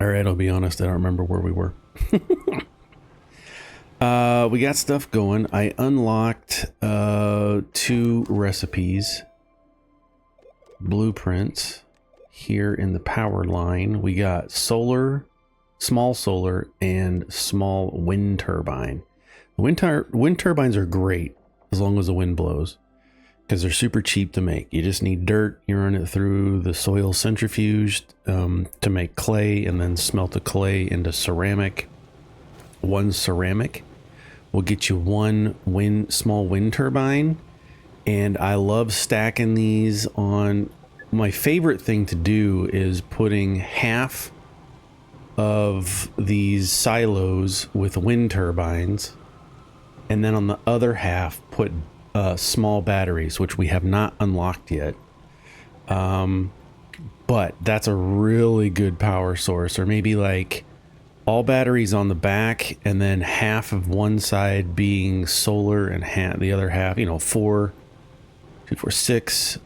All right, I'll be honest, I don't remember where we were. We got stuff going. I unlocked 2 recipes, blueprints here in the power line. We got solar, small solar, and small wind turbine. Wind turbines are great as long as the wind blows, because they're super cheap to make. You just need dirt. You run it through the soil centrifuge to make clay, and then smelt the clay into ceramic. One ceramic will get you one small wind turbine, and I love stacking these on. My favorite thing to do is putting half of these silos with wind turbines, and then on the other half put small batteries, which we have not unlocked yet. But that's a really good power source. Or maybe like all batteries on the back, and then half of one side being solar and the other half, 4, 2, 4, 6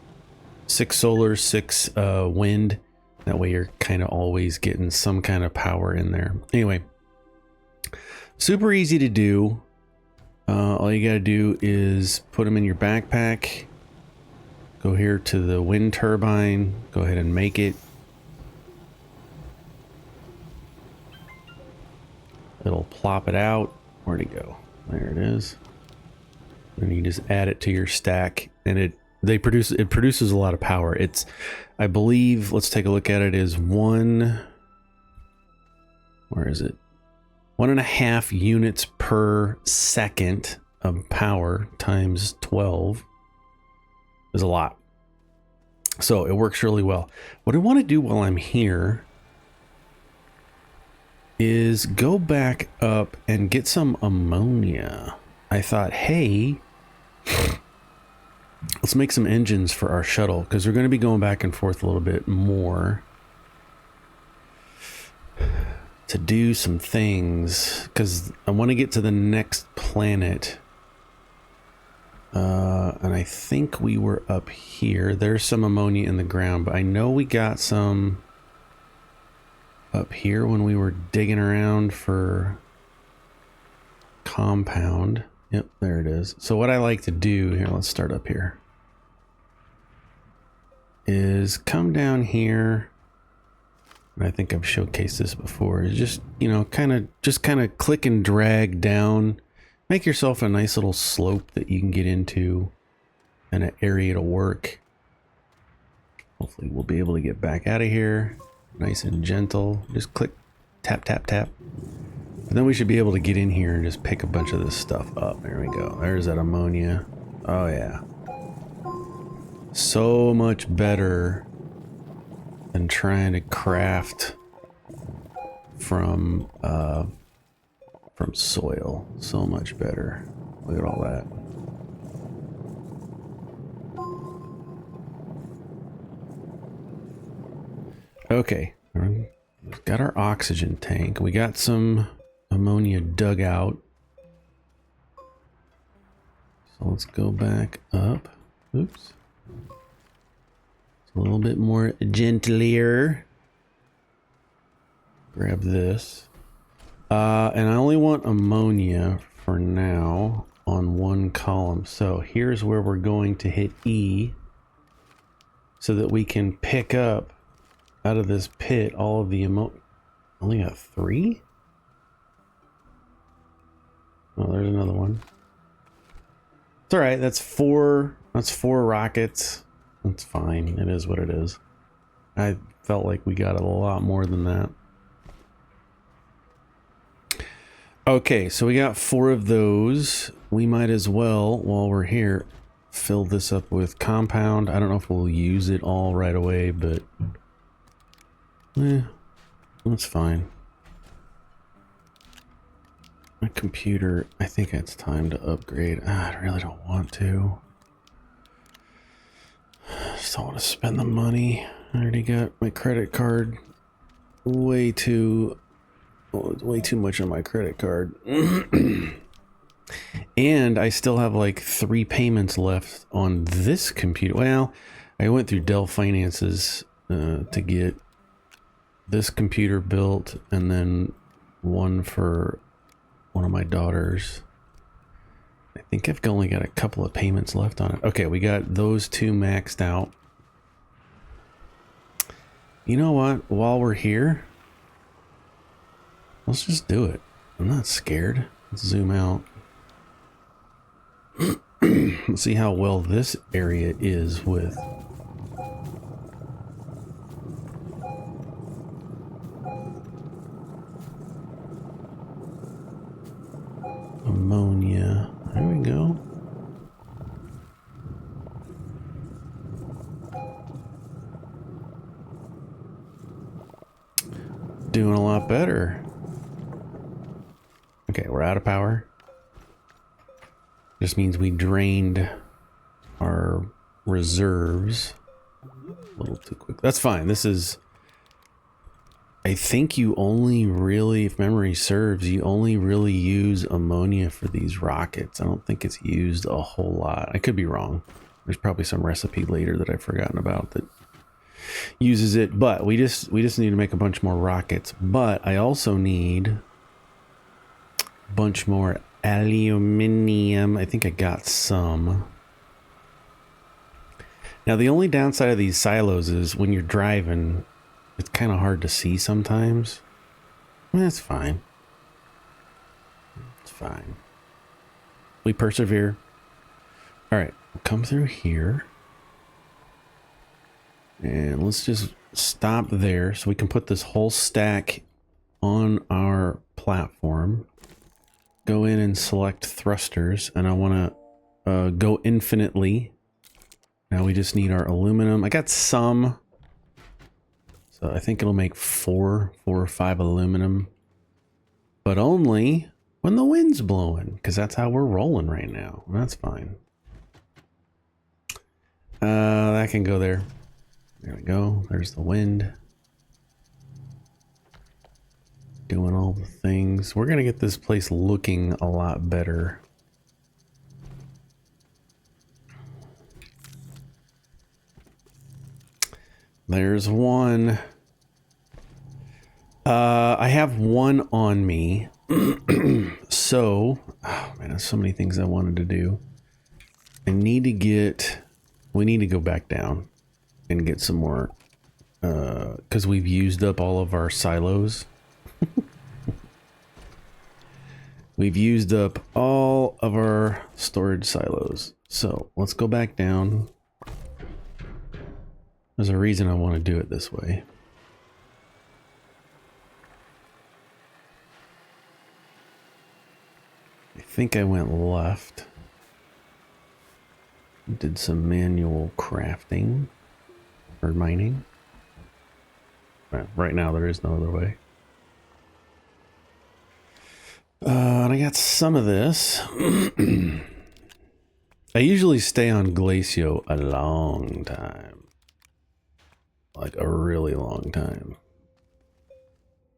solar, 6 wind. That way you're kind of always getting some kind of power in there. Anyway, super easy to do. All you gotta do is put them in your backpack. Go here to the wind turbine. Go ahead and make it. It'll plop it out. Where'd it go? There it is. And you just add it to your stack, and it produces a lot of power. It's, I believe, let's take a look at it, is where is it? 1.5 units per second of power times 12 is a lot. So it works really well. What I want to do while I'm here is go back up and get some ammonia. I thought, hey, let's make some engines for our shuttle, because we're going to be going back and forth a little bit more to do some things, because I want to get to the next planet. And I think we were up here. There's some ammonia in the ground, but I know we got some up here when we were digging around for compound. Yep, there it is. So what I like to do here, let's start up here, is come down here. And I think I've showcased this before. Is just, kind of click and drag down. Make yourself a nice little slope that you can get into and an area to work. Hopefully we'll be able to get back out of here. Nice and gentle. Just click, tap, tap, tap. And then we should be able to get in here and just pick a bunch of this stuff up. There we go. There's that ammonia. Oh yeah. So much better than trying to craft from soil. So much better. Look at all that. Okay, we've got our oxygen tank. We got some ammonia dug out. So let's go back up. Oops. It's a little bit more gentler. Grab this. And I only want ammonia for now on one column. So here's where we're going to hit E so that we can pick up out of this pit all of the ammonia. Only got 3? Oh, there's another one. It's all right. That's 4. That's 4 rockets. That's fine. It is what it is. I felt like we got a lot more than that. Okay, so we got 4 of those. We might as well, while we're here, fill this up with compound. I don't know if we'll use it all right away, but that's fine. My computer, I think it's time to upgrade. I really don't want to. I just don't want to spend the money. I already got my credit card way too much on my credit card. And I still have like 3 payments left on this computer. Well, I went through Dell Finances to get this computer built, and then one for one of my daughters. I think I've only got a couple of payments left on it. Okay, we got those two maxed out. You know what? While we're here, let's just do it. I'm not scared. Let's zoom out. Let's see how well this area is with ammonia. There we go. Doing a lot better. Okay, we're out of power. Just means we drained our reserves a little too quick. That's fine. This is... I think you only really, if memory serves, you only really use ammonia for these rockets. I don't think it's used a whole lot. I could be wrong. There's probably some recipe later that I've forgotten about that uses it. But we just need to make a bunch more rockets. But I also need a bunch more aluminum. I think I got some. Now the only downside of these silos is when you're driving, it's kind of hard to see sometimes. That's fine. It's fine. We persevere. All right, we'll come through here. And let's just stop there so we can put this whole stack on our platform. Go in and select thrusters, and I want to go infinitely. Now we just need our aluminum. I got some, so I think it'll make four or five aluminum, but only when the wind's blowing, because that's how we're rolling right now. That's fine. That can go there. There we go. There's the wind. Doing all the things. We're going to get this place looking a lot better. There's one. I have one on me. So, oh man, there's so many things I wanted to do. We need to go back down and get some more, because we've used up all of our silos. We've used up all of our storage silos. So let's go back down. There's a reason I want to do it this way. I think I went left. Did some manual crafting or mining. Right now there is no other way. And I got some of this. I usually stay on Glacio a long time. Like a really long time.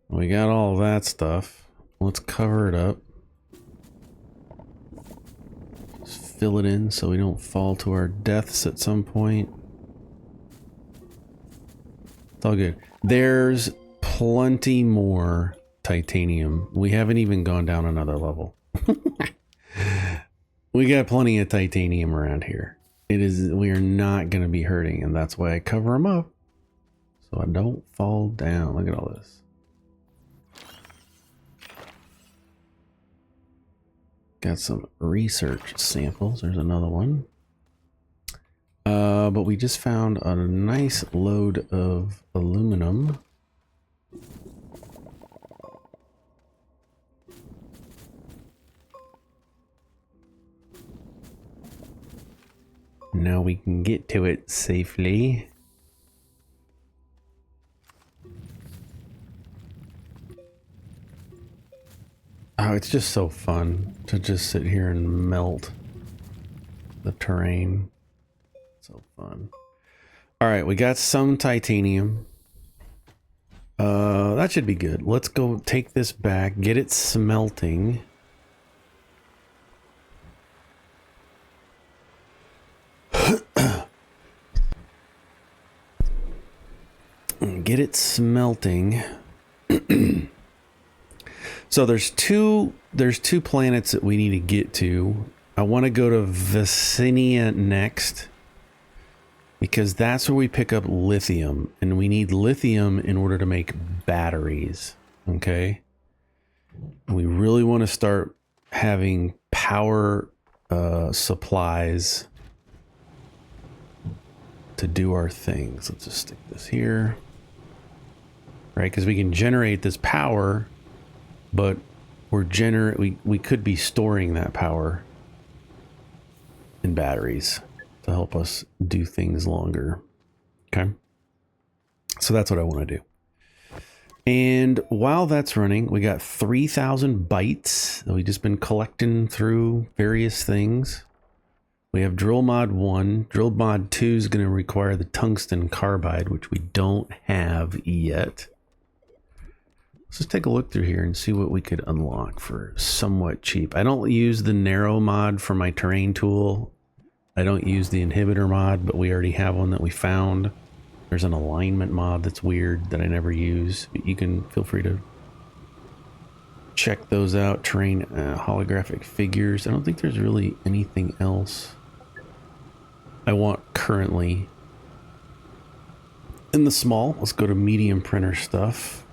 We got all that stuff. Let's cover it up. Just fill it in so we don't fall to our deaths at some point. It's all good. There's plenty more titanium. We haven't even gone down another level. We got plenty of titanium around here. We are not going to be hurting, and that's why I cover them up so I don't fall down. Look at all this. Got some research samples. There's another one. But we just found a nice load of aluminum. Now we can get to it safely. Oh, it's just so fun to just sit here and melt the terrain. So fun. All right, we got some titanium. That should be good. Let's go take this back, get it smelting. Get it smelting. So there's two planets that we need to get to. I want to go to Vicinia next, because that's where we pick up lithium, and we need lithium in order to make batteries. Okay. We really want to start having power supplies to do our things. Let's just stick this here, right? Because we can generate this power, but we could be storing that power in batteries to help us do things longer. Okay, so that's what I want to do. And while that's running, we got 3,000 bytes that we've just been collecting through various things. We have drill mod 1. Drill mod 2 is going to require the tungsten carbide, which we don't have yet. Let's just take a look through here and see what we could unlock for somewhat cheap. I don't use the narrow mod for my terrain tool. I don't use the inhibitor mod, but we already have one that we found. There's an alignment mod that's weird that I never use. You can feel free to check those out. Terrain holographic figures. I don't think there's really anything else I want currently. In the small, let's go to medium printer stuff.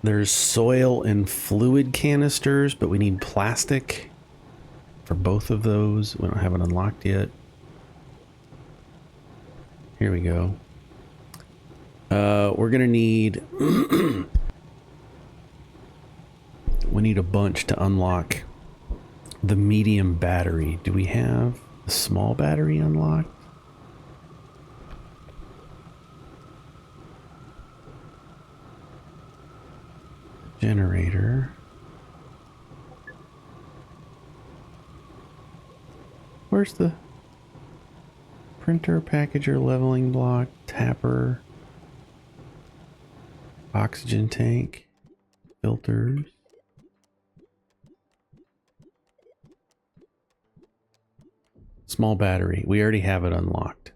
There's soil and fluid canisters, but we need plastic for both of those. We don't have it unlocked yet. Here we go. We're gonna need we need a bunch to unlock the medium battery. Do we have the small battery unlocked? Generator. Where's the printer, packager, leveling block, tapper, oxygen tank, filters? Small battery. We already have it unlocked.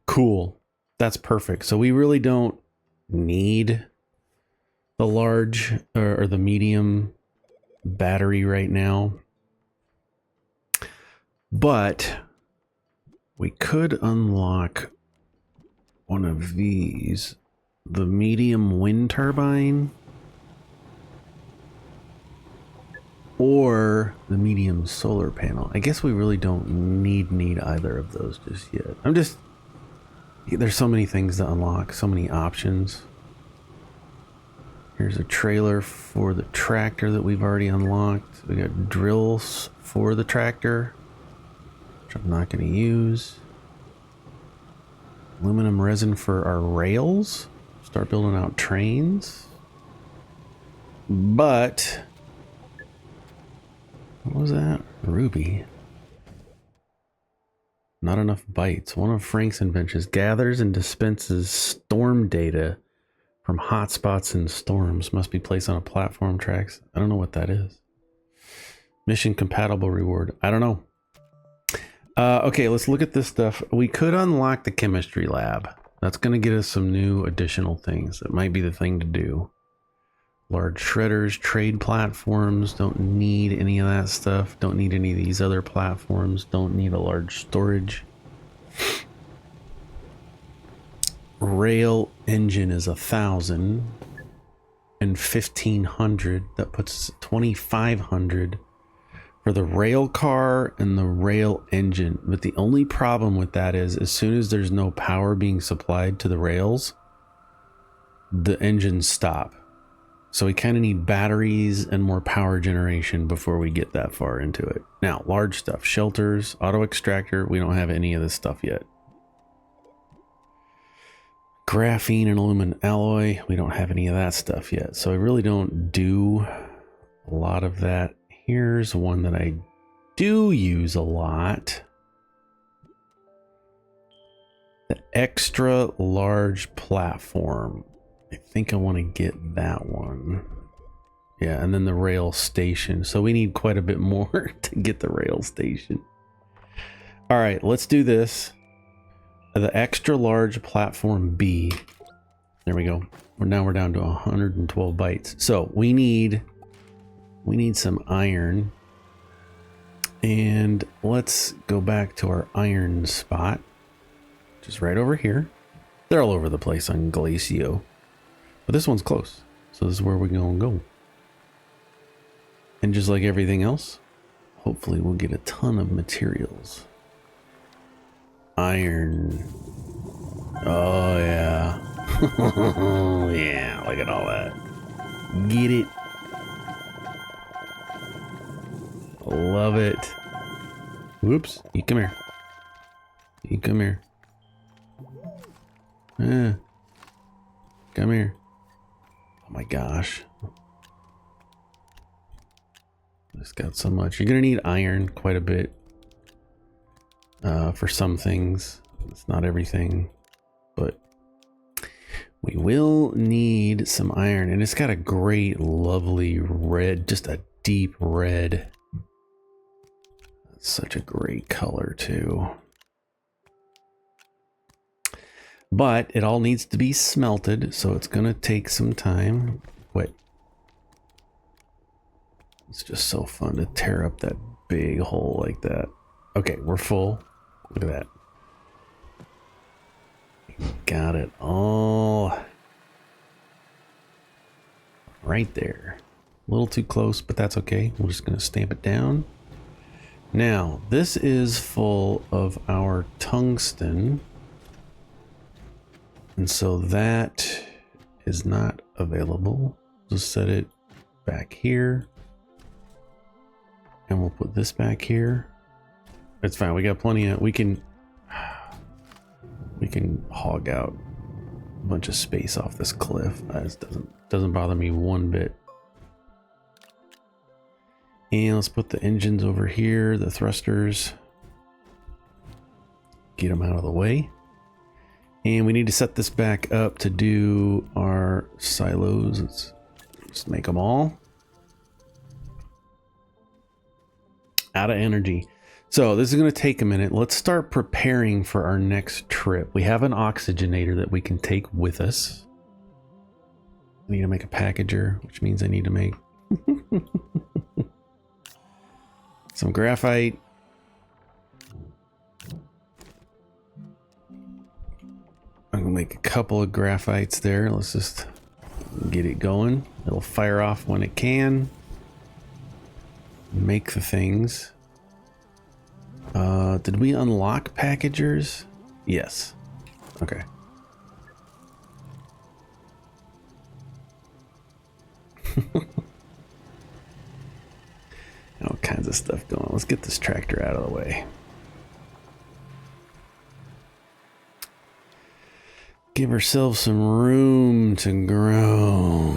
Cool. That's perfect. So we really don't need the large or the medium battery right now. But we could unlock one of these, the medium wind turbine or the medium solar panel. I guess we really don't need either of those just yet. There's so many things to unlock, so many options. Here's a trailer for the tractor that we've already unlocked. We got drills for the tractor, which I'm not going to use. Aluminum resin for our rails. Start building out trains. But what was that? Ruby. Not enough bytes. One of Frank's inventions gathers and dispenses storm data from hotspots and storms. Must be placed on a platform tracks. I don't know what that is. Mission compatible reward. I don't know. Okay, let's look at this stuff. We could unlock the chemistry lab. That's going to get us some new additional things. It might be the thing to do. Large shredders, trade platforms. Don't need any of that stuff. Don't need any of these other platforms. Don't need a large storage. Rail engine is 1,000 and 1,500. That puts 2,500 for the rail car and the rail engine. But the only problem with that is as soon as there's no power being supplied to the rails, the engines stop. So we kind of need batteries and more power generation before we get that far into it. Now, large stuff, shelters, auto extractor. We don't have any of this stuff yet. Graphene and aluminum alloy. We don't have any of that stuff yet. So I really don't do a lot of that. Here's one that I do use a lot. The extra large platform. I think I want to get that one. Yeah, and then the rail station. So we need quite a bit more to get the rail station. All right, let's do this. the extra large platform B. There we go. We're down to 112 bytes. So we need some iron. And let's go back to our iron spot, just right over here. They're all over the place on Glacio, but this one's close. So this is where we're gonna go. And just like everything else, hopefully we'll get a ton of materials. Iron. Oh yeah. Yeah, look at all that. Get it. Love it. Whoops. You come here. You come here. Come here. Oh my gosh. Just got so much. You're gonna need iron quite a bit for some things. It's not everything, but we will need some iron. And it's got a great, lovely red, just a deep red. Such a great color too. But it all needs to be smelted, so it's gonna take some time. Wait. It's just so fun to tear up that big hole like that. Okay, we're full. Look at that. Got it all right there. A little too close, but that's okay. We're just gonna stamp it down. Now, this is full of our tungsten. And so that is not available. Just set it back here. And we'll put this back here. It's fine. We got plenty of, we can hog out a bunch of space off this cliff. It doesn't bother me one bit. And let's put the engines over here, the thrusters. Get them out of the way. And we need to set this back up to do our silos. Let's just make them all. Out of energy. So this is going to take a minute. Let's start preparing for our next trip. We have an oxygenator that we can take with us. I need to make a packager, which means I need to make some graphite. I'm gonna make a couple of graphites there. Let's just get it going. It'll fire off when it can. Make the things. Did we unlock packagers? Yes. Okay. All kinds of stuff going on. Let's get this tractor out of the way. Give ourselves some room to grow.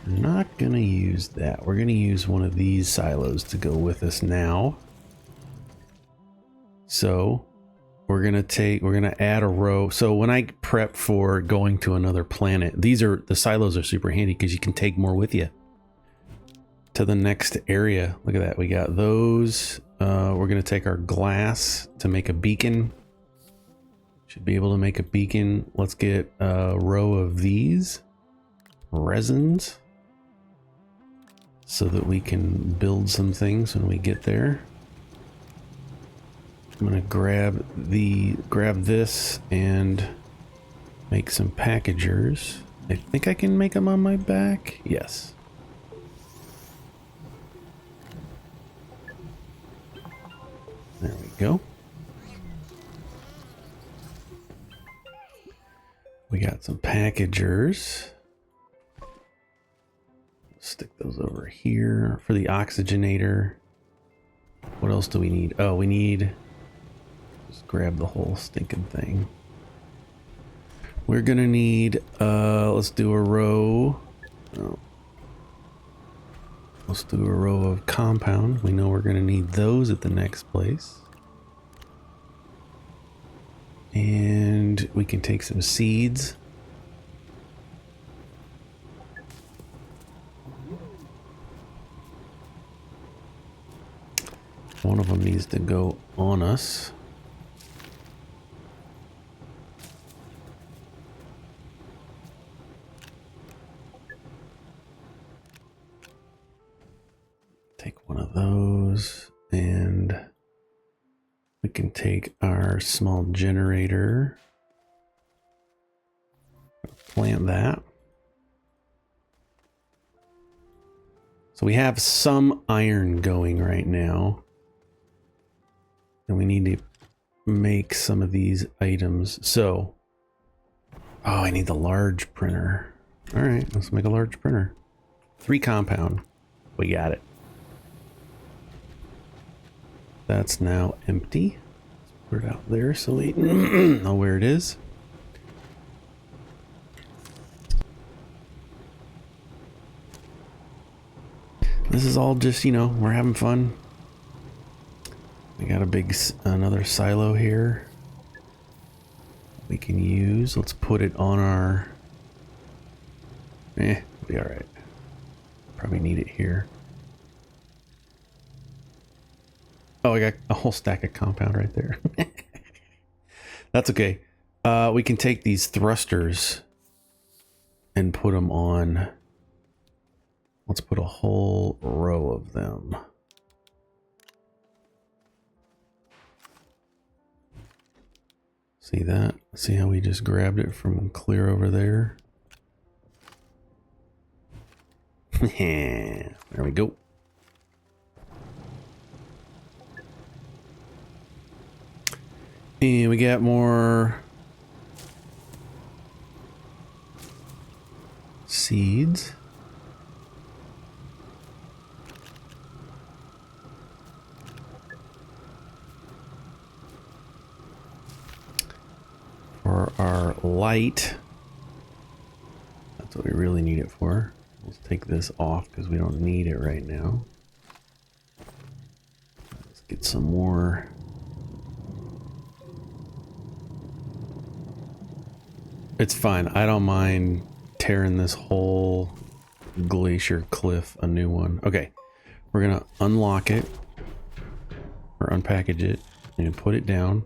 We're not gonna use that. We're gonna use one of these silos to go with us now. So we're gonna add a row. So when I prep for going to another planet, the silos are super handy because you can take more with you to the next area. Look at that. We got those. We're gonna take our glass to make a beacon. Should be able to make a beacon. Let's get a row of these resins so that we can build some things when we get there. I'm gonna grab this and make some packagers. I think I can make them on my back. Yes. There we go. We got some packagers. Stick those over here for the oxygenator. What else do we need? Oh, we need, just grab the whole stinking thing. We're gonna need, let's do a row. Oh. Let's do a row of compound. We know we're gonna need those at the next place. And we can take some seeds. One of them needs to go on us. Take one of those, and we can take our small generator, plant that. So we have some iron going right now, and we need to make some of these items. So, oh, I need the large printer. All right, let's make a large printer. 3 compound. We got it. That's now empty. Let's put it out there so we know where it is. This is all just, you know, we're having fun. We got another silo here we can use. Let's put it on our, it'll be all right. Probably need it here. Oh, I got a whole stack of compound right there. That's okay. We can take these thrusters and put them on. Let's put a whole row of them. See that? See how we just grabbed it from clear over there? There we go. And we got more seeds. For our light. That's what we really need it for. Let's take this off because we don't need it right now. Let's get some more. It's fine. I don't mind tearing this whole glacier cliff a new one. Okay, we're gonna unlock it or unpackage it and put it down.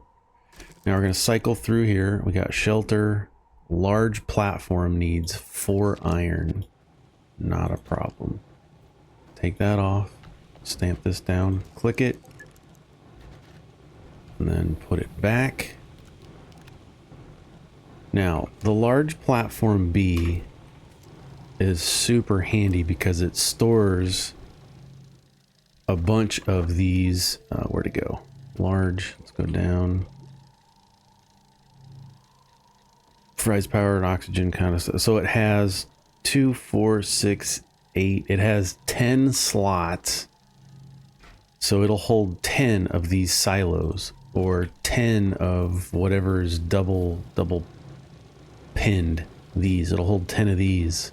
Now we're gonna cycle through here. We got shelter. Large platform needs 4 iron. Not a problem. Take that off. Stamp this down. Click it. And then put it back. Now, the large platform B is super handy because it stores a bunch of these. Where to go? Large. Let's go down. Provides power and oxygen kind of stuff. So it has 2, 4, 6, 8. It has 10 slots. So it'll hold 10 of these silos or 10 of whatever is double pinned. These, it'll hold 10 of these.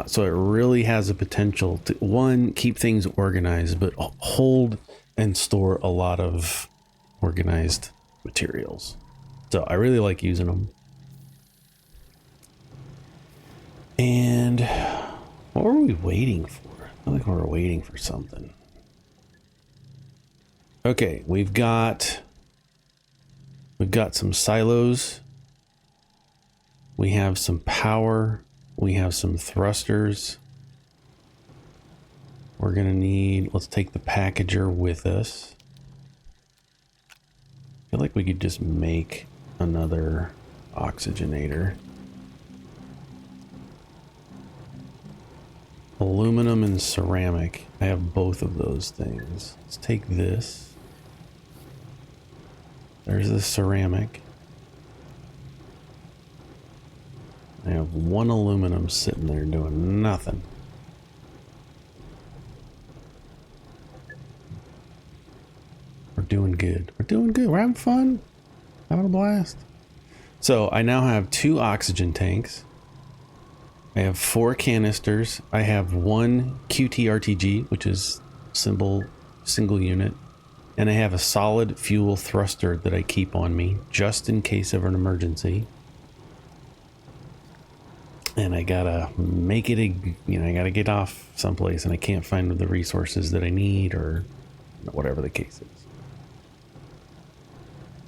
So it really has a potential to, one, keep things organized, but hold and store a lot of organized materials. So I really like using them. And what were we waiting for? I feel like we were waiting for something. Okay, we've got some silos. We have some power. We have some thrusters. We're gonna need, let's take the packager with us. I feel like we could just make another oxygenator. Aluminum and ceramic. I have both of those things. Let's take this. There's the ceramic. I have 1 aluminum sitting there doing nothing. We're doing good. We're doing good. We're having fun. Having a blast. So I now have 2 oxygen tanks. I have 4 canisters. I have 1 QTRTG, which is single unit. And I have a solid fuel thruster that I keep on me just in case of an emergency. And I gotta make it, I gotta get off someplace and I can't find the resources that I need or whatever the case is.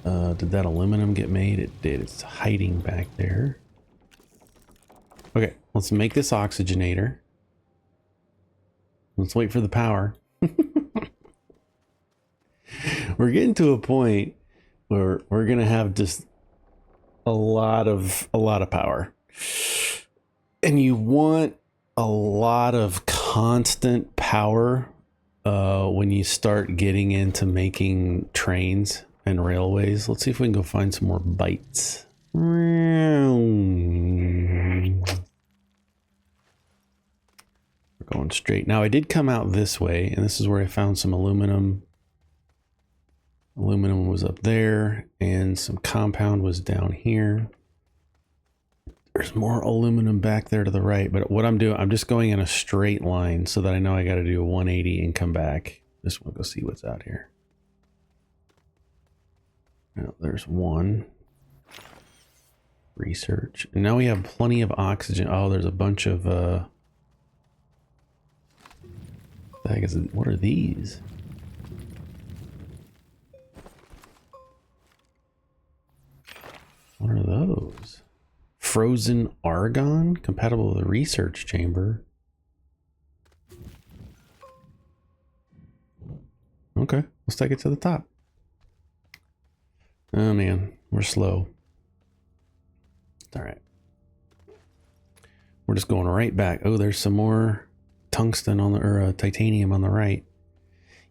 Did that aluminum get made? It did. It's hiding back there. Okay, let's make this oxygenator. Let's wait for the power. We're getting to a point where we're gonna have just a lot of power, and you want a lot of constant power when you start getting into making trains and railways. Let's see if we can go find some more bytes. We're going straight. Now I did come out this way, and this is where I found some aluminum. Aluminum was up there, and some compound was down here. There's more aluminum back there to the right, but what I'm doing, I'm just going in a straight line so that I know I got to do a 180 and come back. Just want to go see what's out here. Now, there's one. Research. And now we have plenty of oxygen. Oh, there's a bunch of, what are these? What are those? Frozen argon? Compatible with the research chamber. Okay, let's take it to the top. Oh man, we're slow. All right. We're just going right back. Oh, there's some more tungsten on the, or titanium on the right.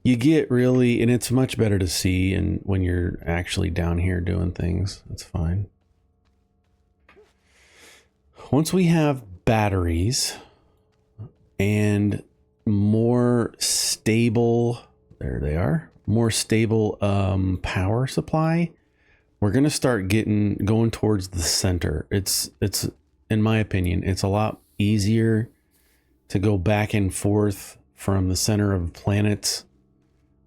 You get really, and it's much better to see, and when you're actually down here doing things, that's fine. Once we have batteries and more stable, there they are, more stable power supply, we're going to start going towards the center. It's in my opinion, it's a lot easier to go back and forth from the center of planets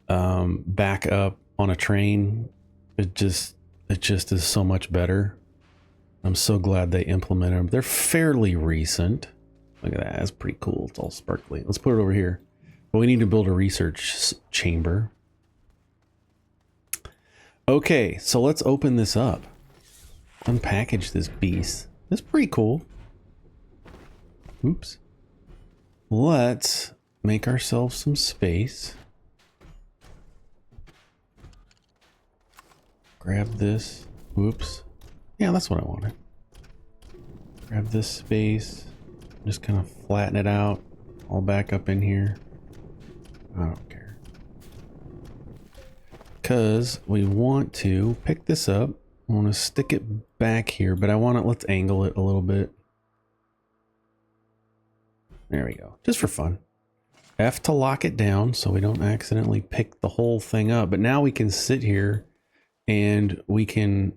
back up on a train. It just is so much better. I'm so glad they implemented them. They're fairly recent. Look at that. That's pretty cool. It's all sparkly. Let's put it over here. But we need to build a research chamber. Okay, so let's open this up. Unpackage this beast. That's pretty cool. Oops. Let's make ourselves some space. Grab this. Whoops. Yeah, that's what I wanted. Grab this space. Just kind of flatten it out. All back up in here. I don't care. Because we want to pick this up. I want to stick it back here, but I want to, let's angle it a little bit. There we go. Just for fun. F to lock it down so we don't accidentally pick the whole thing up. But now we can sit here and we can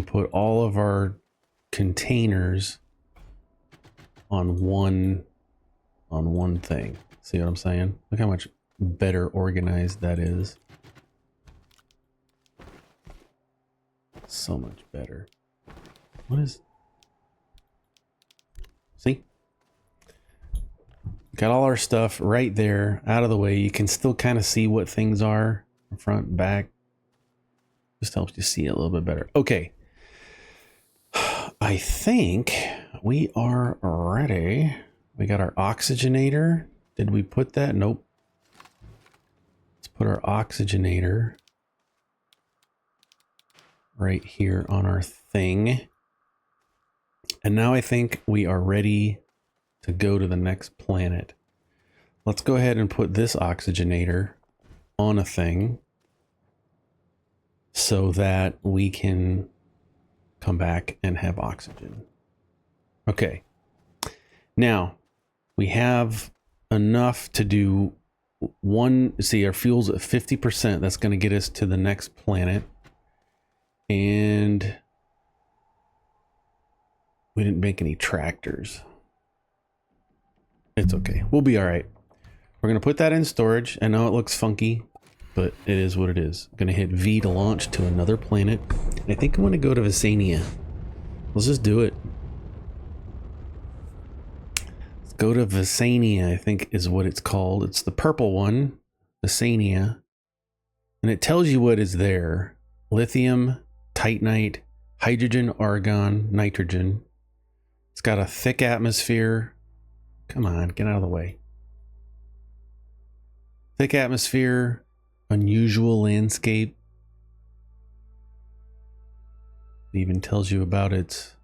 put all of our containers on one thing. See what I'm saying? Look how much better organized that is. So much better. What is... See? Got all our stuff right there out of the way. You can still kind of see what things are front and back. Just helps you see it a little bit better. Okay. I think we are ready. We got our oxygenator. Did we put that? Nope. Let's put our oxygenator right here on our thing. And now I think we are ready to go to the next planet. Let's go ahead and put this oxygenator on a thing so that we can come back and have oxygen. Okay. Now we have enough to do one. See, our fuel's at 50%. That's going to get us to the next planet. And we didn't make any tractors. It's okay. We'll be all right. We're going to put that in storage. I know it looks funky, but it is what it is. I'm going to hit V to launch to another planet. I think I'm going to go to Visania. Let's just do it. Let's go to Visania, I think is what it's called. It's the purple one, Visania. And it tells you what is there. Lithium, titanite, hydrogen, argon, nitrogen. It's got a thick atmosphere. Come on, get out of the way. Thick atmosphere, unusual landscape. It even tells you about its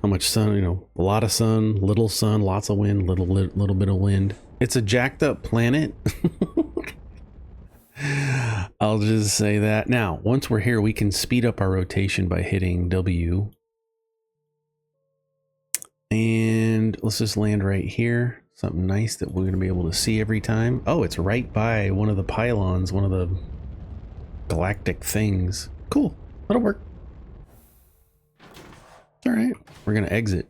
how much sun, you know, a lot of sun, lots of wind, little bit of wind. It's a jacked up planet. I'll just say that. Now, once we're here, we can speed up our rotation by hitting W. And let's just land right here. Something nice that we're going to be able to see every time. Oh, it's right by one of the pylons, one of the galactic things. Cool. That'll work. All right. We're going to exit.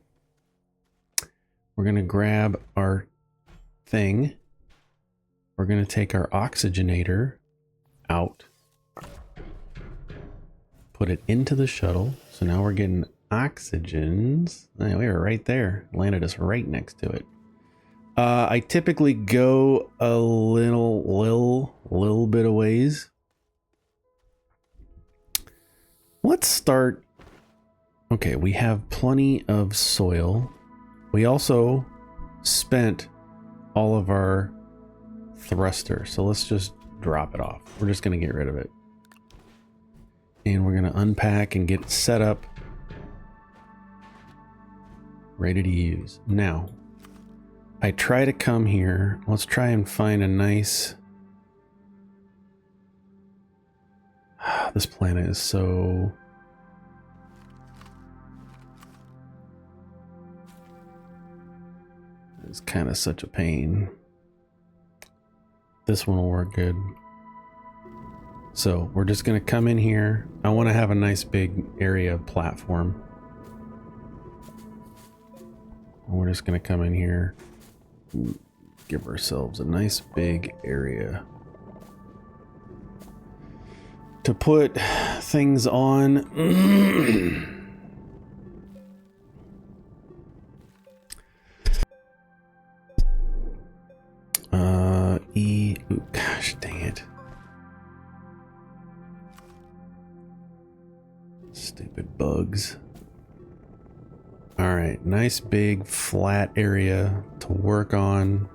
We're going to grab our thing. We're going to take our oxygenator out. Put it into the shuttle. So now we're getting oxygens. We were right there. Landed us right next to it. I typically go a little bit of ways. Let's start. Okay, we have plenty of soil. We also spent all of our thruster, so let's just drop it off. We're just going to get rid of it. And we're going to unpack and get it set up. Ready to use. Now, I try to come here. Let's try and find a nice... This planet is so... It's kind of such a pain. This one will work good. So we're just going to come in here. I want to have a nice big area of platform. We're just going to come in here. Give ourselves a nice big area to put things on. Ooh, gosh dang it. Stupid bugs. All right, nice big flat area to work on.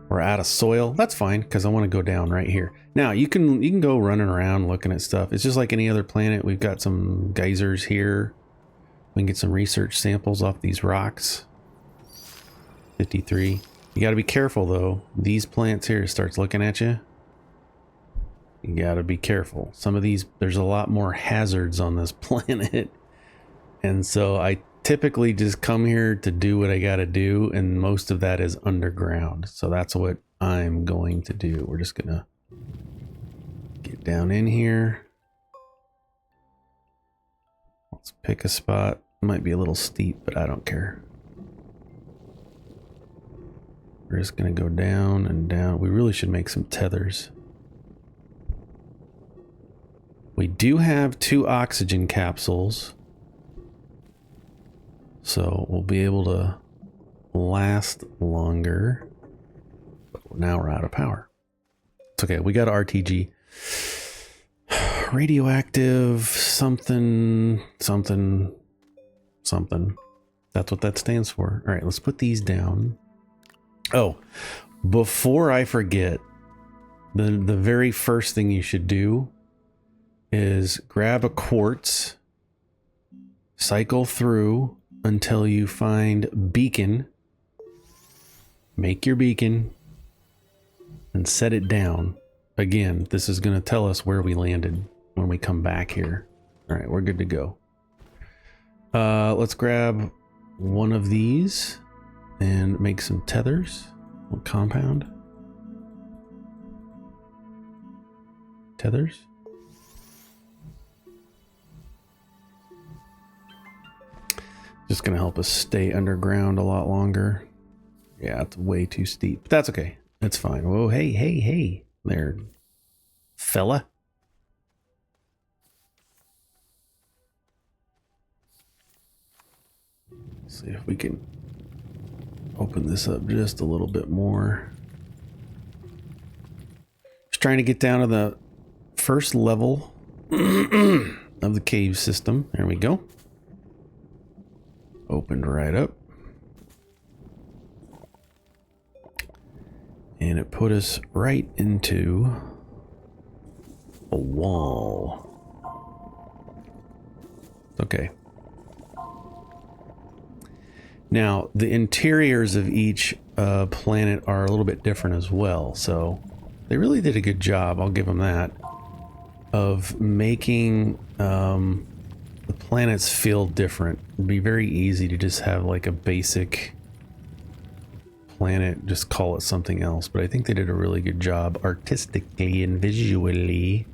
We're out of soil. That's fine because I want to go down right here. Now you can go running around looking at stuff. It's just like any other planet. We've got some geysers here. We can get some research samples off these rocks. 53. You got to be careful though. These plants here starts looking at you. You got to be careful. Some of these, there's a lot more hazards on this planet. And so I typically just come here to do what I got to do. And most of that is underground. So that's what I'm going to do. We're just going to get down in here. Let's pick a spot. Might be a little steep, but I don't care. We're just going to go down and down. We really should make some tethers. We do have 2 oxygen capsules. So we'll be able to last longer. But now we're out of power. It's okay. We got RTG. Radioactive something. That's what that stands for. All right, let's put these down. Oh, before I forget, the very first thing you should do is grab a quartz, cycle through until you find beacon, make your beacon, and set it down. Again, this is going to tell us where we landed when we come back here. All right, we're good to go. Let's grab one of these and make some tethers. A compound. Tethers. Just gonna help us stay underground a lot longer. Yeah, it's way too steep, but that's okay. It's fine. Whoa, hey there, fella. See if we can open this up just a little bit more. trying to get down to the first level of the cave system. There we go. Opened right up. And it put us right into a wall. Okay. Now, the interiors of each planet are a little bit different as well, so they really did a good job, I'll give them that, of making the planets feel different. It'd be very easy to just have like a basic planet, just call it something else, but I think they did a really good job artistically and visually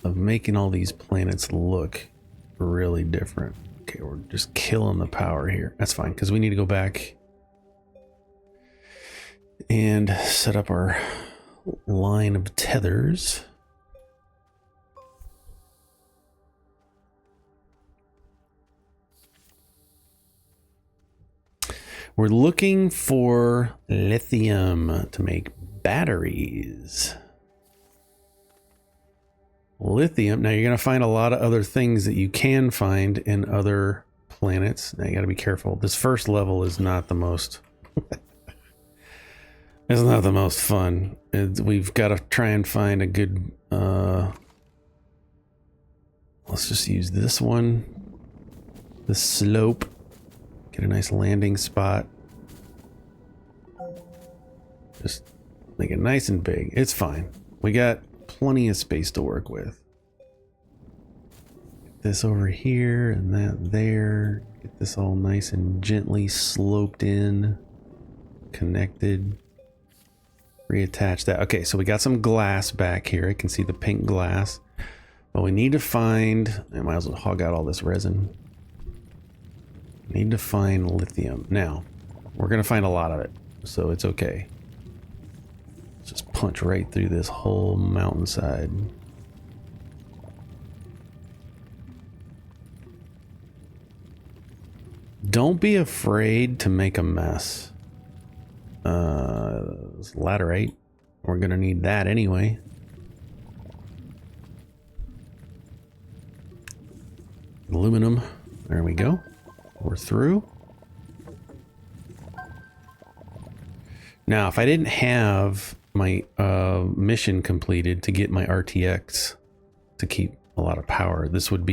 of making all these planets look really different. Okay, we're just killing the power here. That's fine, because we need to go back and set up our line of tethers. We're looking for lithium to make batteries. Lithium. Now you're going to find a lot of other things that you can find in other planets. Now you got to be careful. This first level is not the most it's not the most fun. We've got to try and find a good let's just use this one, the slope, get a nice landing spot, just make it nice and big. It's fine, we got plenty of space to work with. Get this over here and that there. Get this all nice and gently sloped in, connected. Reattach that. Okay, so we got some glass back here. I can see the pink glass. But we need to find, I might as well hog out all this resin. Need to find lithium. Now, we're going to find a lot of it, so it's okay. Just punch right through this whole mountainside. Don't be afraid to make a mess. Laterite. We're gonna need that anyway. Aluminum. There we go. We're through. Now, if I didn't have my mission completed to get my RTX to keep a lot of power, this would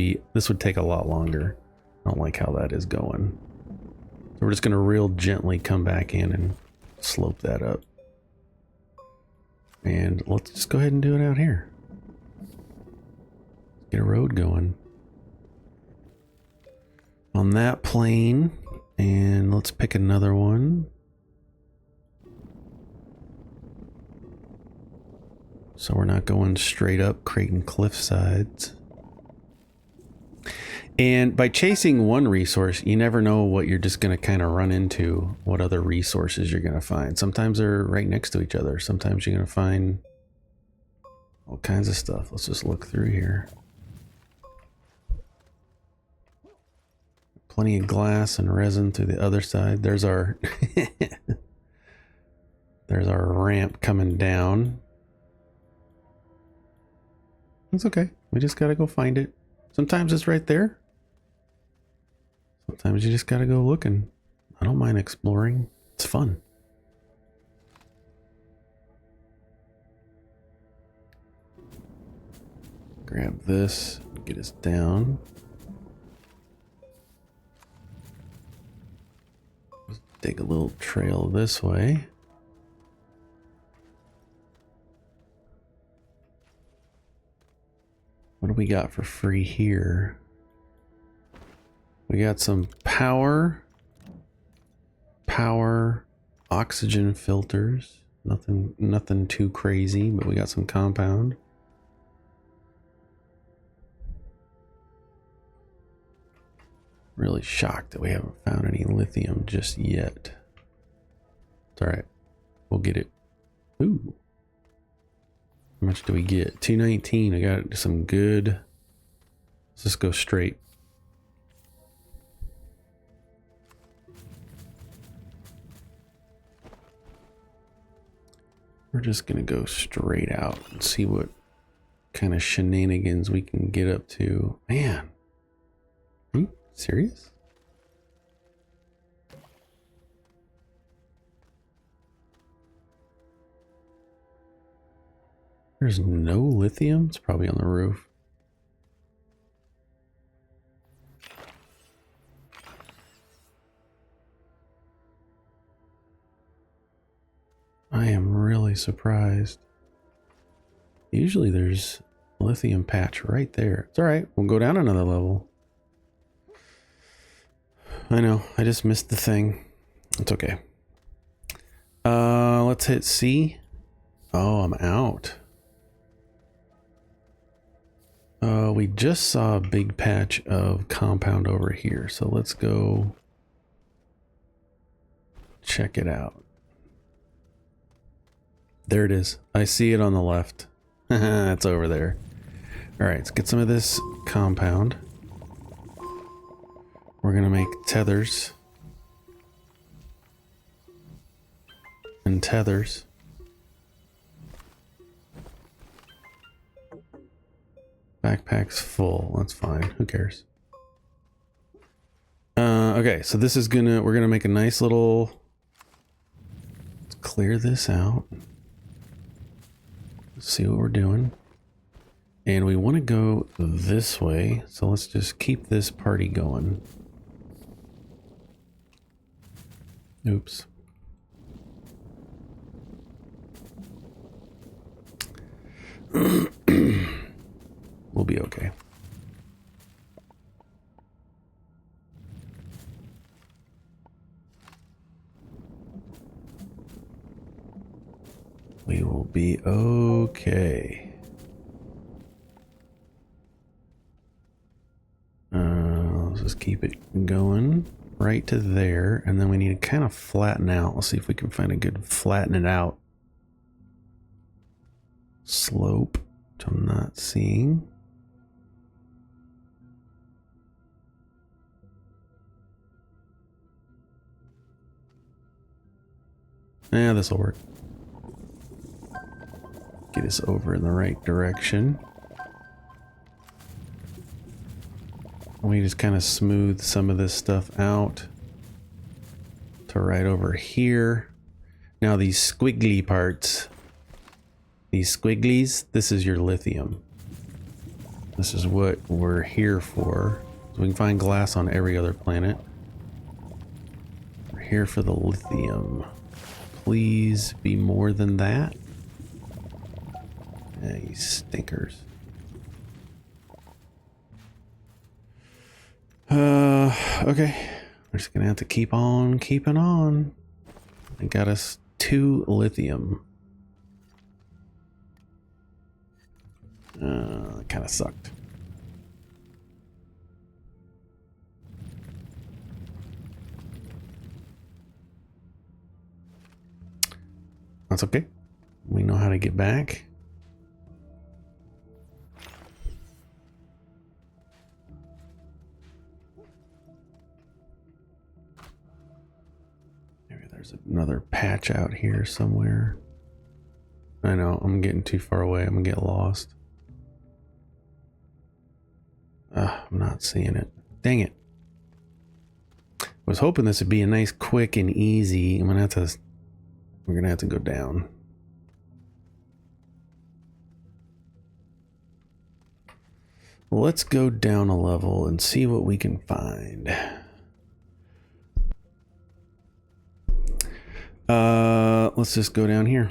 take a lot longer. I don't like how that is going. So we're just going to real gently come back in and slope that up. And let's just go ahead and do it out here. Get a road going on that plane, and let's pick another one. So we're not going straight up, creating cliff sides. And by chasing one resource, you never know what you're just going to kind of run into, what other resources you're going to find. Sometimes they're right next to each other. Sometimes you're going to find all kinds of stuff. Let's just look through here. Plenty of glass and resin to the other side. There's our there's our ramp coming down. It's okay. We just got to go find it. Sometimes it's right there. Sometimes you just gotta go looking. I don't mind exploring. It's fun. Grab this, get us down. Let's take a little trail this way. What do we got for free here? We got some power, oxygen filters. Nothing too crazy, but we got some compound. Really shocked that we haven't found any lithium just yet. It's all right. We'll get it. Ooh. How much do we get? 219. I got some good. Let's just go straight. We're just gonna go straight out and see what kind of shenanigans we can get up to. Man, are you serious? There's no lithium? It's probably on the roof. I am really surprised. Usually there's a lithium patch right there. It's all right. We'll go down another level. I know. I just missed the thing. It's okay. Let's hit C. Oh, I'm out. We just saw a big patch of compound over here. So let's go check it out. There it is. I see it on the left. It's over there. All right, let's get some of this compound. We're gonna make tethers. And tethers. Backpack's full. That's fine. Who cares? Okay, so this is we're gonna make a nice little. Let's clear this out. Let's see what we're doing. And we want to go this way, so let's just keep this party going. Oops. We'll be okay. We will be okay. Let's just keep it going right to there, and then we need to kind of flatten out. Let's see if we can find a good flatten it out slope, which I'm not seeing. Yeah, this will work. Get us over in the right direction. We just kind of smooth some of this stuff out to right over here. Now these squiggly parts, these squigglies, this is your lithium. This is what we're here for. So we can find glass on every other planet. We're here for the lithium. Please be more than that. Yeah, you stinkers. Okay. We're just gonna have to keep on keeping on. They got us 2 lithium. That kind of sucked. That's okay. We know how to get back. Maybe there's another patch out here somewhere. I know, I'm getting too far away. I'm gonna get lost. I'm not seeing it. Dang it. I was hoping this would be a nice, quick, and easy. We're gonna have to go down. Let's go down a level and see what we can find. Let's just go down here.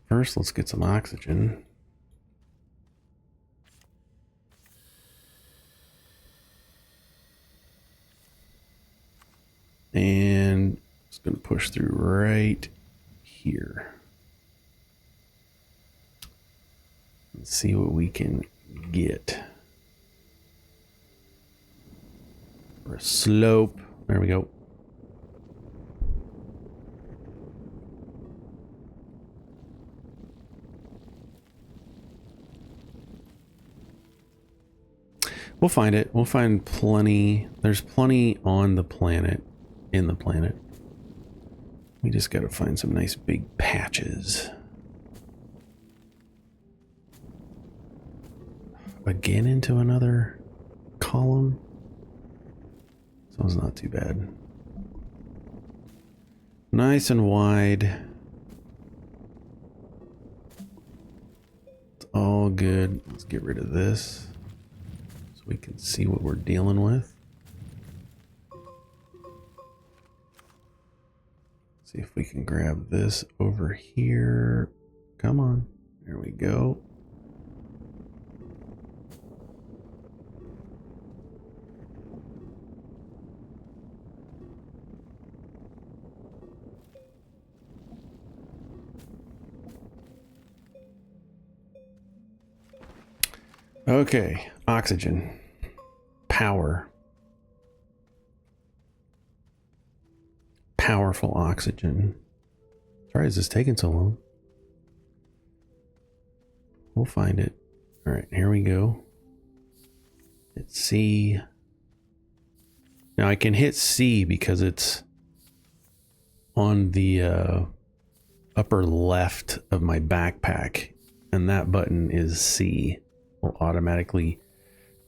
First, let's get some oxygen. And it's going to push through right here. Let's see what we can get. For a slope. There we go. We'll find it. We'll find plenty. There's plenty on the planet, in the planet. We just got to find some nice big patches. Again into another column. So it's not too bad. Nice and wide. It's all good. Let's get rid of this so we can see what we're dealing with. See if we can grab this over here. Come on. There we go. Okay, oxygen, power, powerful oxygen. Sorry, is this taking so long? We'll find it. All right, here we go. Hit C. Now I can hit C because it's on the upper left of my backpack, and that button is C. Will automatically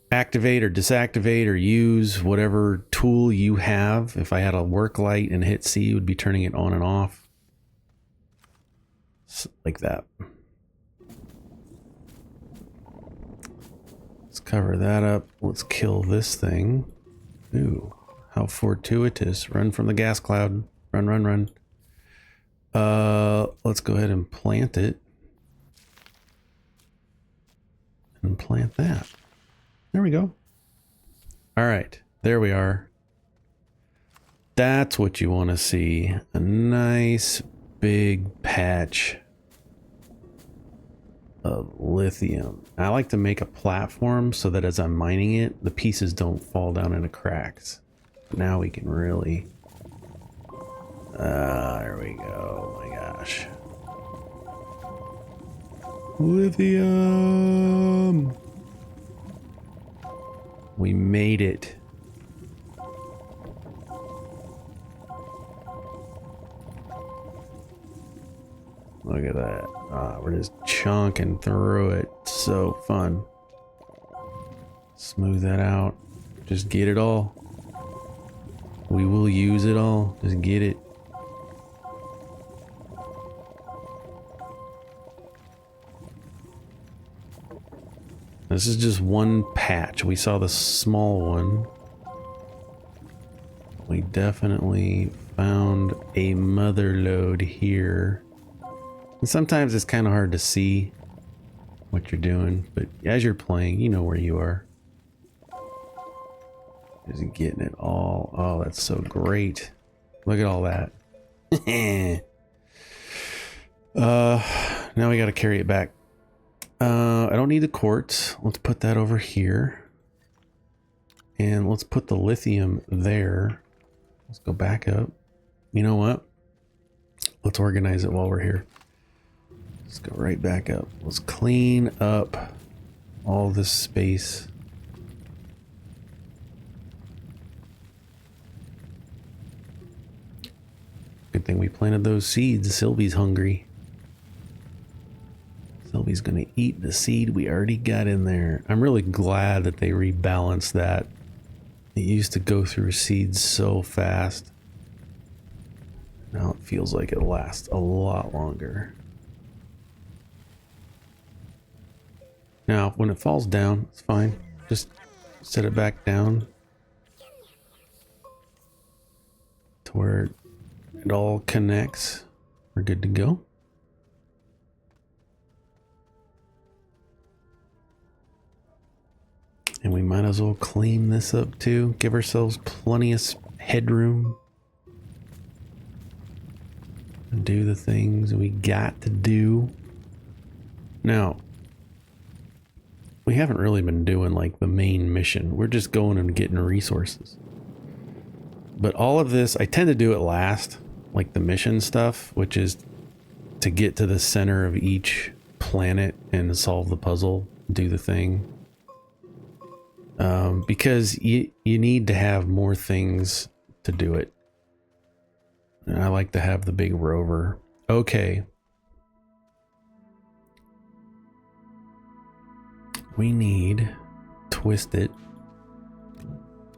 activate or disactivate or use whatever tool you have. If I had a work light and hit C, it would be turning it on and off. Like that. Let's cover that up. Let's kill this thing. Ooh, how fortuitous. Run from the gas cloud. Run, run, run. Let's go ahead and plant it. And plant that. There we go. All right, there we are. That's what you want to see. A nice big patch of lithium. I like to make a platform so that as I'm mining it, the pieces don't fall down into cracks. Now we can really... there we go. Oh my gosh. Lithium! We made it. Look at that. We're just chunking through it. So fun. Smooth that out. Just get it all. We will use it all. Just get it. This is just one patch. We saw the small one. We definitely found a mother lode here. And sometimes it's kind of hard to see what you're doing, but as you're playing, you know where you are. Just getting it all. Oh, that's so great. Look at all that. Now we got to carry it back. I don't need the quartz. Let's put that over here. And let's put the lithium there. Let's go back up. You know what? Let's organize it while we're here. Let's go right back up. Let's clean up all this space. Good thing we planted those seeds. Sylvie's hungry. Sylvie's gonna eat the seed we already got in there. I'm really glad that they rebalanced that. It used to go through seeds so fast. Now it feels like it lasts a lot longer. Now, when it falls down, it's fine. Just set it back down to where it all connects. We're good to go. And we might as well clean this up too. Give ourselves plenty of headroom. And do the things we got to do. Now, we haven't really been doing like the main mission. We're just going and getting resources. But all of this, I tend to do it last. Like the mission stuff, which is to get to the center of each planet and solve the puzzle, do the thing. because you need to have more things to do it. And I like to have the big rover. Okay. We need twist it.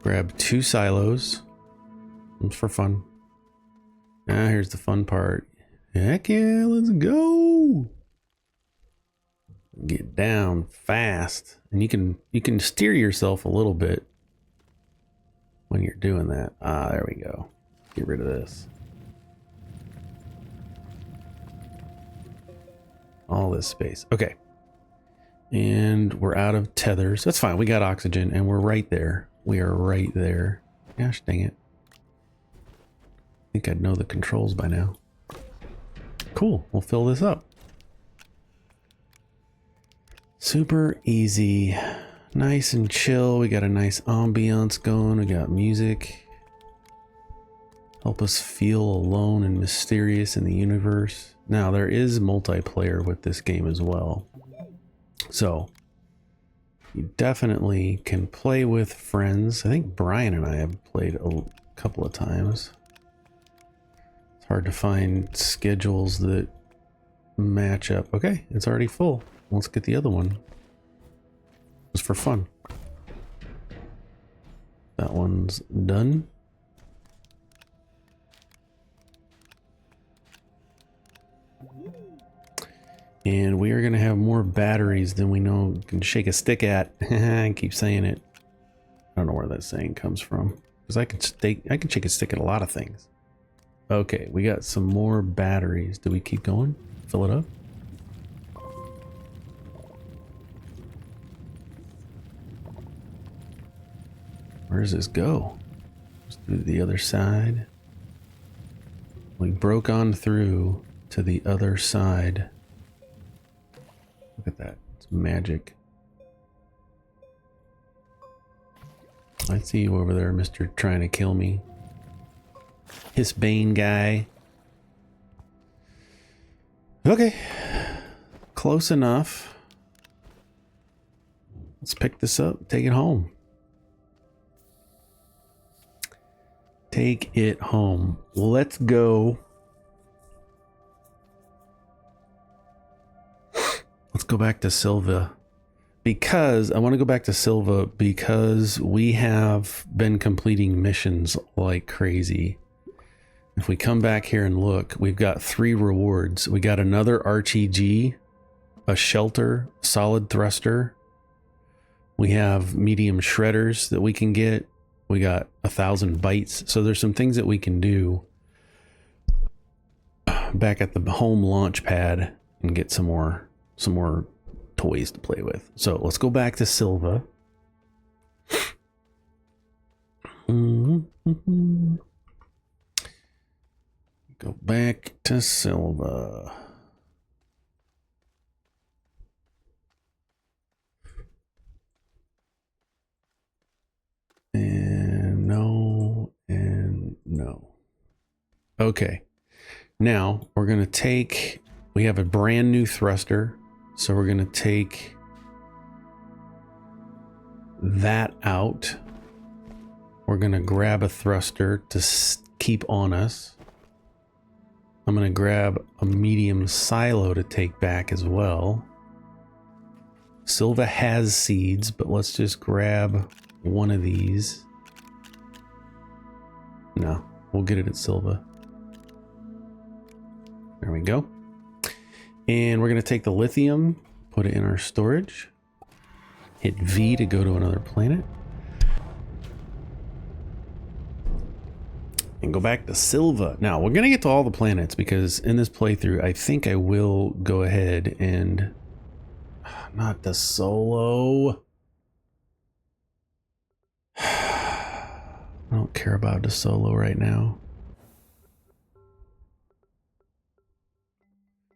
Grab 2 silos. It's for fun. Now here's the fun part. Heck yeah, let's go. Get down fast. And you can steer yourself a little bit when you're doing that. Ah, there we go. Get rid of this. All this space. Okay. And we're out of tethers. That's fine. We got oxygen and we're right there. We are right there. Gosh dang it. I think I'd know the controls by now. Cool. We'll fill this up. Super easy. Nice and chill. We got a nice ambiance going. We got music. Help us feel alone and mysterious in the universe. Now, there is multiplayer with this game as well. So, you definitely can play with friends. I think Brian and I have played a couple of times. It's hard to find schedules that match up. Okay, it's already full. Let's get the other one. Just for fun. That one's done. And we are going to have more batteries than we know can shake a stick at. I keep saying it. I don't know where that saying comes from. Because I can shake a stick at a lot of things. Okay, we got some more batteries. Do we keep going? Fill it up? Where does this go? Let's do the other side. We broke on through to the other side. Look at that. It's magic. I see you over there, Mr. Trying to Kill Me. Hiss Bane guy. Okay. Close enough. Let's pick this up. Take it home. Take it home. Let's go. Let's go back to Silva. Because I want to go back to Silva because we have been completing missions like crazy. If we come back here and look, we've got 3 rewards. We got another RTG, a shelter, solid thruster. We have medium shredders that we can get. We got 1,000 bytes. So there's some things that we can do back at the home launch pad and get some more toys to play with. So let's go back to Silva. Go back to Silva. And no, and no. Okay. Now we're going to take, we have a brand new thruster. So we're going to take that out. We're going to grab a thruster to keep on us. I'm going to grab a medium silo to take back as well. Silva has seeds, but let's just grab one of these. No, we'll get it at Silva. There we go. And we're going to take the lithium, put it in our storage. Hit V to go to another planet. And go back to Silva. Now, we're going to get to all the planets because in this playthrough, I think I will go ahead and... Not the solo. I don't care about the solo right now.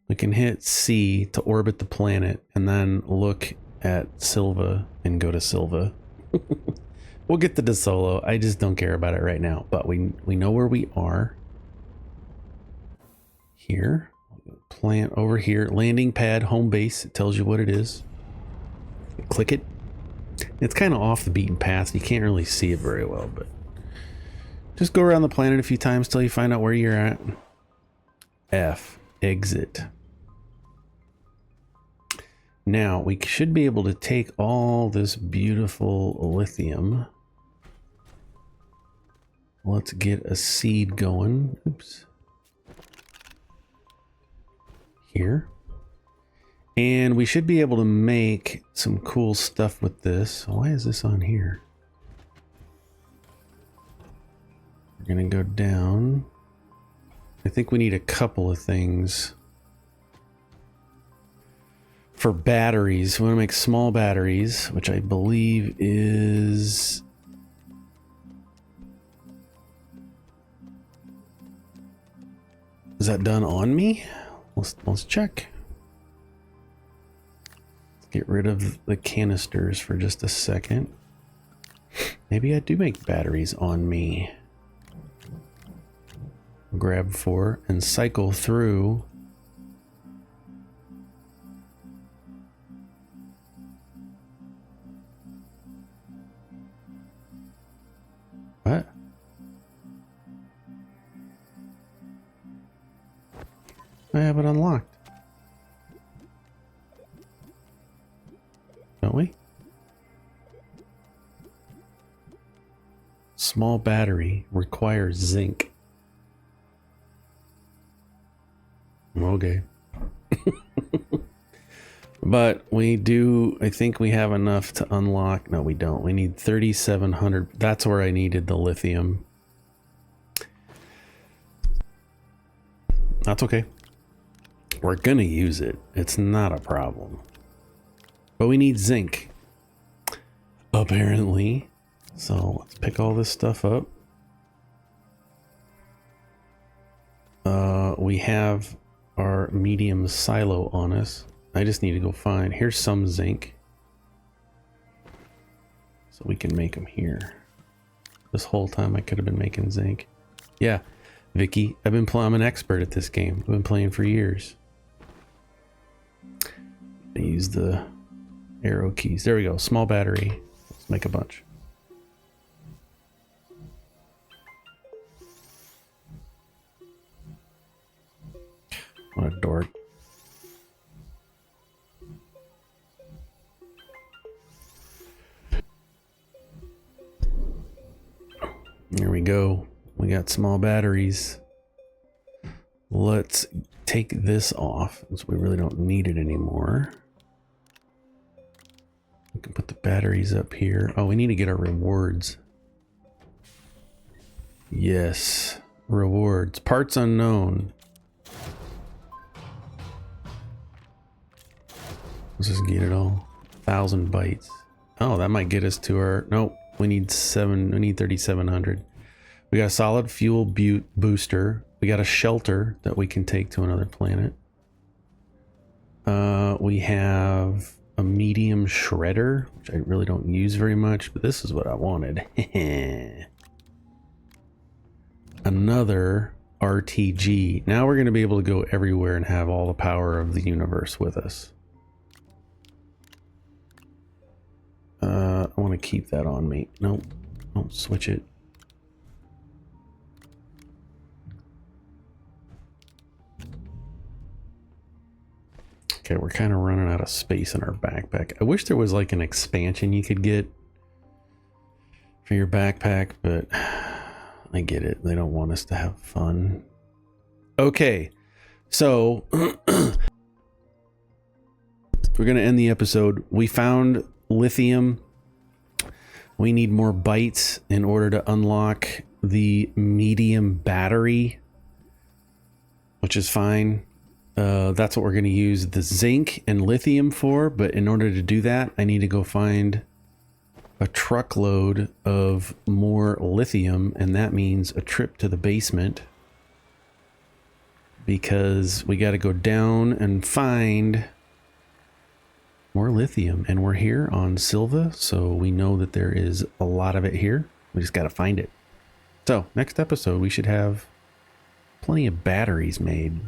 We can hit C to orbit the planet and then look at Silva and go to Silva. We'll get to the solo. I just don't care about it right now, but we know where we are. Here, plant over here, landing pad, home base. It tells you what it is. Click it. It's kind of off the beaten path. You can't really see it very well, but just go around the planet a few times till you find out where you're at. F, exit. Now, we should be able to take all this beautiful lithium. Let's get a seed going. Oops. Here. And we should be able to make some cool stuff with this. Why is this on here? We're going to go down. I think we need a couple of things. For batteries, we want to make small batteries, which I believe is... Is that done on me? Let's check. Get rid of the canisters for just a second. Maybe I do make batteries on me. Grab 4 and cycle through. What? I have it unlocked. Don't we? Small battery requires zinc. Okay. But we do, I think we have enough to unlock. No, we don't. We need 3,700. That's where I needed the lithium. That's okay. We're gonna use it. It's not a problem. But we need zinc. Apparently. So let's pick all this stuff up. We have our medium silo on us. I just need to go find, here's some zinc. So we can make them here. This whole time I could have been making zinc. Yeah, Vicky, I'm an expert at this game. I've been playing for years. I use the arrow keys. There we go, small battery. Let's make a bunch. What a dork. There we go. We got small batteries. Let's take this off since we really don't need it anymore. We can put the batteries up here. Oh, we need to get our rewards. Yes. Rewards. Parts unknown. Let's just get it all. 1,000 bytes. Oh, that might get us to our... Nope. We need 3,700. We got a solid fuel booster. We got a shelter that we can take to another planet. We have a medium shredder, which I really don't use very much, but this is what I wanted. Another RTG. Now we're going to be able to go everywhere and have all the power of the universe with us. I want to keep that on me. Nope. Don't switch it. Okay, we're kind of running out of space in our backpack. I wish there was like an expansion you could get for your backpack, but I get it. They don't want us to have fun. Okay, so we're going to end the episode. We found lithium. We need more bytes in order to unlock the medium battery, which is fine. That's what we're going to use the zinc and lithium for, but in order to do that, I need to go find a truckload of more lithium, and that means a trip to the basement, because we got to go down and find more lithium, and we're here on Silva, so we know that there is a lot of it here. We just got to find it. So next episode we should have plenty of batteries made.